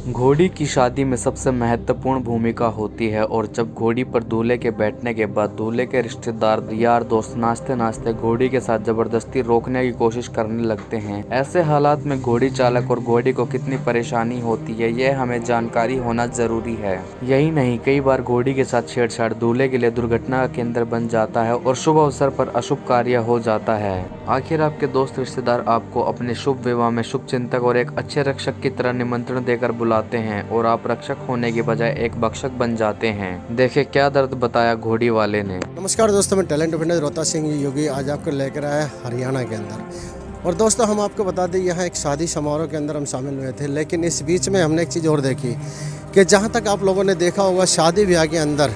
घोड़ी की शादी में सबसे महत्वपूर्ण भूमिका होती है और जब घोड़ी पर दूल्हे के बैठने के बाद दूल्हे के रिश्तेदार यार दोस्त नाचते नाचते घोड़ी के साथ जबरदस्ती रोकने की कोशिश करने लगते हैं। ऐसे हालात में घोड़ी चालक और घोड़ी को कितनी परेशानी होती है यह हमें जानकारी होना जरूरी है। यही नहीं, कई बार घोड़ी के साथ छेड़छाड़ दूल्हे के लिए दुर्घटना का केंद्र बन जाता है और शुभ अवसर पर अशुभ कार्य हो जाता है। आखिर आपके दोस्त रिश्तेदार आपको अपने शुभ विवाह में शुभ चिंतक और एक अच्छे रक्षक की तरह निमंत्रण देकर बुलाते हैं और आप रक्षक होने के बजाय एक भक्षक बन जाते हैं। देखे क्या दर्द बताया घोड़ी वाले ने। नमस्कार दोस्तों, मैं talent of India Rohta Singh Yogi आज आपको लेकर आया हरियाणा के अंदर। और दोस्तों हम आपको बता दें, यहाँ एक शादी समारोह के अंदर हम शामिल हुए थे, लेकिन इस बीच में हमने एक चीज़ और देखी कि जहाँ तक आप लोगों ने देखा होगा शादी ब्याह के अंदर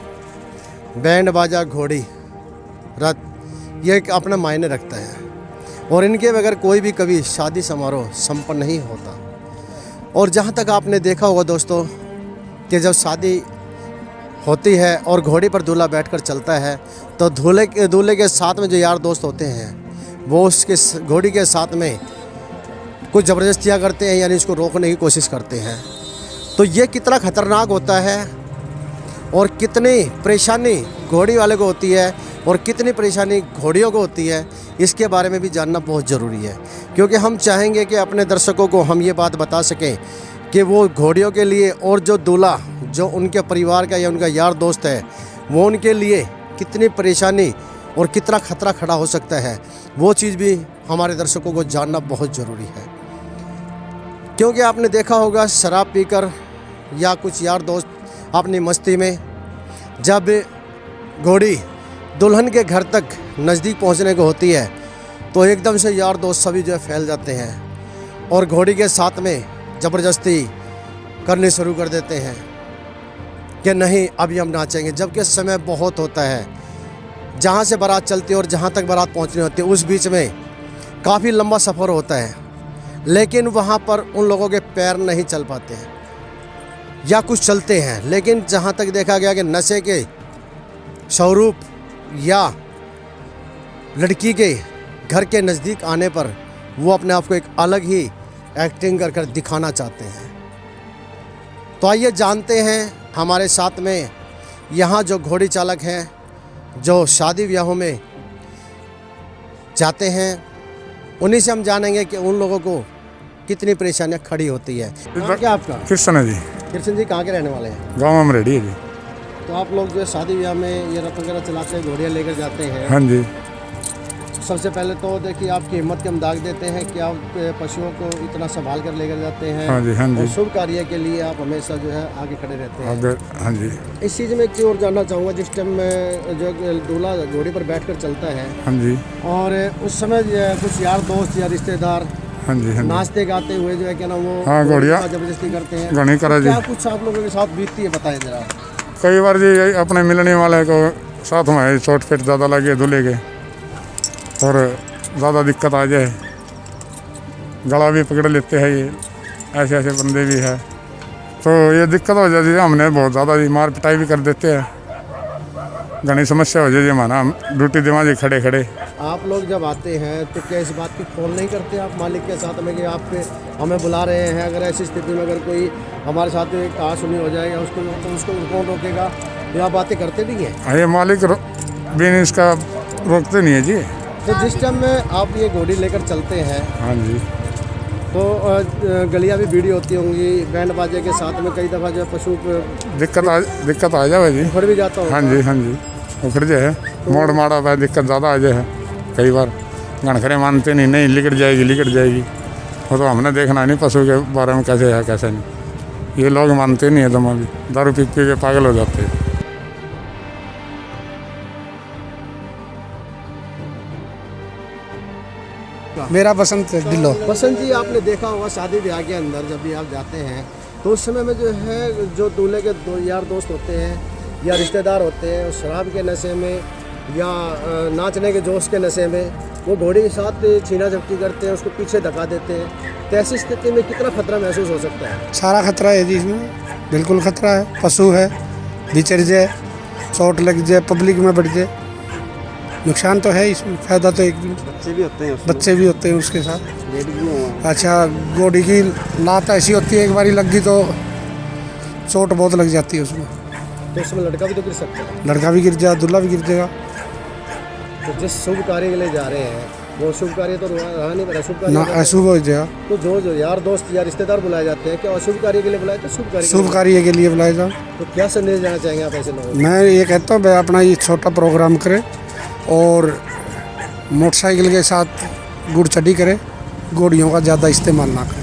बैंड बाजा घोड़ी रथ ये एक अपना मायने रखता है और इनके बगैर कोई भी कभी शादी समारोह संपन्न नहीं होता। और जहाँ तक आपने देखा होगा दोस्तों कि जब शादी होती है और घोड़ी पर दूल्हा बैठकर चलता है तो दूल्हे के साथ में जो यार दोस्त होते हैं वो उसके घोड़ी के साथ में कुछ ज़बरदस्तियाँ करते हैं, यानी इसको रोकने की कोशिश करते हैं। तो ये कितना ख़तरनाक होता है और कितनी परेशानी घोड़ी वाले को होती है और कितनी परेशानी घोड़ियों को होती है, इसके बारे में भी जानना बहुत ज़रूरी है। क्योंकि हम चाहेंगे कि अपने दर्शकों को हम ये बात बता सकें कि वो घोड़ियों के लिए और जो दूल्हा जो उनके परिवार का या उनका यार दोस्त है वो उनके लिए कितनी परेशानी और कितना खतरा खड़ा हो सकता है, वो चीज़ भी हमारे दर्शकों को जानना बहुत ज़रूरी है। क्योंकि आपने देखा होगा शराब पीकर या कुछ यार दोस्त अपनी मस्ती में जब घोड़ी दुल्हन के घर तक नज़दीक पहुंचने को होती है तो एकदम से यार दोस्त सभी जो है फैल जाते हैं और घोड़ी के साथ में ज़बरदस्ती करनी शुरू कर देते हैं कि नहीं अभी हम नाचेंगे, जबकि समय बहुत होता है। जहाँ से बारात चलती है और जहाँ तक बारात पहुँचनी होती है उस बीच में काफ़ी लंबा सफ़र होता है, लेकिन वहाँ पर उन लोगों के पैर नहीं चल पाते हैं या कुछ चलते हैं। लेकिन जहाँ तक देखा गया कि नशे के स्वरूप या लड़की के घर के नज़दीक आने पर वो अपने आप को एक अलग ही एक्टिंग कर दिखाना चाहते हैं। तो आइए जानते हैं हमारे साथ में यहाँ जो घोड़ी चालक हैं जो शादी ब्याहों में जाते हैं, उन्हीं से हम जानेंगे कि उन लोगों को कितनी परेशानियाँ खड़ी होती है। क्या आपका? कृष्ण है जी। कृष्ण जी कहाँ के रहने वाले हैं? गाँव में रेडी है जी। तो आप लोग जो है शादी ब्याह में ये रथ वगैरह चलाते हैं, घोड़ियाँ लेकर जाते हैं। हाँ जी। सबसे पहले तो देखिए आपकी हिम्मत के हम दाग देते हैं कि आप पशुओं को इतना संभाल कर लेकर जाते हैं। हाँ जी, हाँ जी। और शुभ कार्य के लिए आप हमेशा जो है आगे खड़े रहते हैं। हाँ जी। इस चीज़ में एक चीज़ और जानना चाहूँगा, जिस टाइम में जो दूल्हा घोड़ी पर बैठकर चलता है हाँ जी और उस समय कुछ यार दोस्त या रिश्तेदार हाँ जी हाँ जी नाचते गाते हुए जो है क्या ना वो हाँ घोड़िया जबरदस्ती करते हैं। घनी करा जी। क्या कुछ आप लोगों के साथ बीतती है बताएं जरा। कई बार जी अपने मिलने वाले को साथ में चोट फिट ज़्यादा लगे दूल्हे के और ज़्यादा दिक्कत आ जाए, गला भी पकड़ लेते हैं, ये ऐसे ऐसे बंदे भी हैं, तो ये दिक्कत हो जाती है। हमने बहुत ज़्यादा जी मार पिटाई भी कर देते हैं, घनी समस्या हो जाती है। हमारा ड्यूटी दिमाग खड़े खड़े। आप लोग जब आते हैं तो क्या इस बात की कॉल नहीं करते आप मालिक के साथ में कि आप हमें बुला रहे हैं, अगर ऐसी स्थिति में अगर कोई हमारे साथ कहा सुनी हो जाएगा उसको तो उसको कौन रोकेगा? या बातें करते नहीं है? ये मालिक भी इसका रोकते नहीं है जी। तो जिस टाइम में आप ये घोड़ी लेकर चलते हैं हाँ जी तो गलियाँ भी भीड़ी होती होंगी, बैंड बाजे के साथ में कई दफ़ा जो है पशु दिक्कत आ जाए जी। उखड़ भी जाता हूँ। हाँ जी हाँ जी उखड़ जाए, मोड़ माड़ा पाए दिक्कत ज़्यादा आ जाए। कई बार घनखरे मानते नहीं लिकट जाएगी। वो तो हमने देखना नहीं पशु के बारे में कैसे है कैसे नहीं, ये लोग मानते नहीं है। तो अभी दारू पी के पागल हो जाते हैं। मेरा बसंत ढिल्लो। बसंत जी, आपने देखा होगा शादी ब्याह के अंदर जब भी आप जाते हैं तो उस समय में जो है जो दूल्हे के दो यार दोस्त होते हैं या रिश्तेदार होते हैं शराब के नशे में या नाचने के जोश के नशे में वो घोड़ी के साथ छीना झपटी करते हैं, उसको पीछे धक्का देते हैं। तो ऐसी स्थिति में कितना खतरा महसूस हो सकता है? सारा खतरा है जी, इसमें बिल्कुल खतरा है। पशु है, बिचर जाए, चोट लग जाए, पब्लिक में बढ़ जाए, नुकसान तो है इसमें, फ़ायदा तो एक बच्चे भी होते हैं उसके साथ। अच्छा, घोड़ी की लात ऐसी होती है, एक बारी लग गई तो चोट बहुत लग जाती है उसमें। तो उसमें लड़का भी तो गिर सकता है। लड़का भी गिर जाए, दूल्हा भी गिर जाएगा। तो जिस शुभ कार्य के लिए जा रहे हैं वो शुभ कार्य तो रहा नहीं, मेरा शुभ कार्य ना होता है। अशुभ हो जाएगा। तो जो यार दोस्त या रिश्तेदार बुलाए जाते हैं, क्या अशुभ कार्य के लिए बुलाए तो शुभ कार्य शुभ कार्य के लिए बुलाए जाओ। तो क्या संदेश देना चाहेंगे आप ऐसे लोगों को? मैं ये कहता हूँ भाई अपना ये छोटा प्रोग्राम करे और मोटरसाइकिल के साथ गुड़ चढ़ी करे, गोड़ियों का ज़्यादा इस्तेमाल ना करें।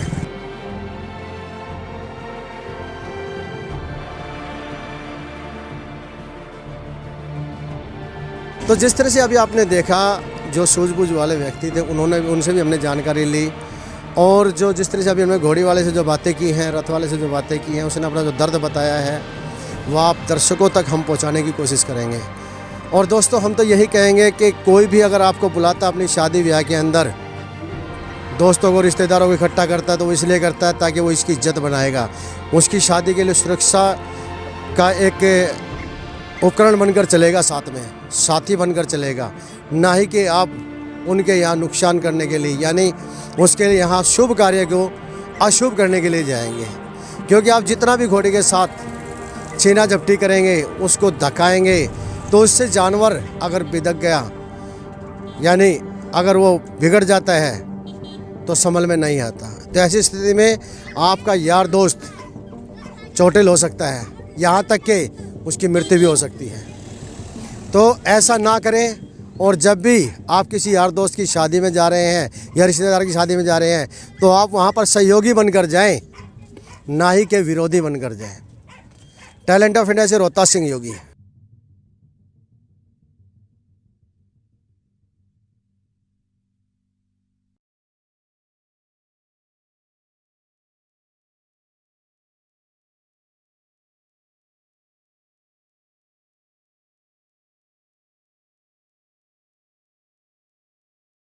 तो जिस तरह से अभी आपने देखा, जो सूझबूझ वाले व्यक्ति थे उनसे भी हमने जानकारी ली, और जो जिस तरह से अभी हमने घोड़ी वाले से जो बातें की हैं, रथ वाले से जो बातें की हैं, उसने अपना जो दर्द बताया है वो आप दर्शकों तक हम पहुंचाने की कोशिश करेंगे। और दोस्तों हम तो यही कहेंगे कि कोई भी अगर आपको बुलाता अपनी शादी ब्याह के अंदर, दोस्तों को रिश्तेदारों को इकट्ठा करता है तो वो इसलिए करता है ताकि वो इसकी इज्जत बनाएगा, उसकी शादी के लिए सुरक्षा का एक उपकरण बनकर चलेगा, साथ में साथी बनकर चलेगा, ना ही कि आप उनके यहाँ नुकसान करने के लिए, यानी उसके लिए यहाँ शुभ कार्य को अशुभ करने के लिए जाएंगे। क्योंकि आप जितना भी घोड़े के साथ छीना झपटी करेंगे, उसको धकाएंगे, तो उससे जानवर अगर बिदक गया, यानी अगर वो बिगड़ जाता है तो संभल में नहीं आता। तो ऐसी स्थिति में आपका यार दोस्त चोटिल हो सकता है, यहाँ तक कि उसकी मृत्यु भी हो सकती है। तो ऐसा ना करें, और जब भी आप किसी यार दोस्त की शादी में जा रहे हैं या रिश्तेदार की शादी में जा रहे हैं तो आप वहाँ पर सहयोगी बनकर जाएं, ना ही कि विरोधी बनकर जाएं। टैलेंट ऑफ इंडिया से रोहतास सिंह योगी।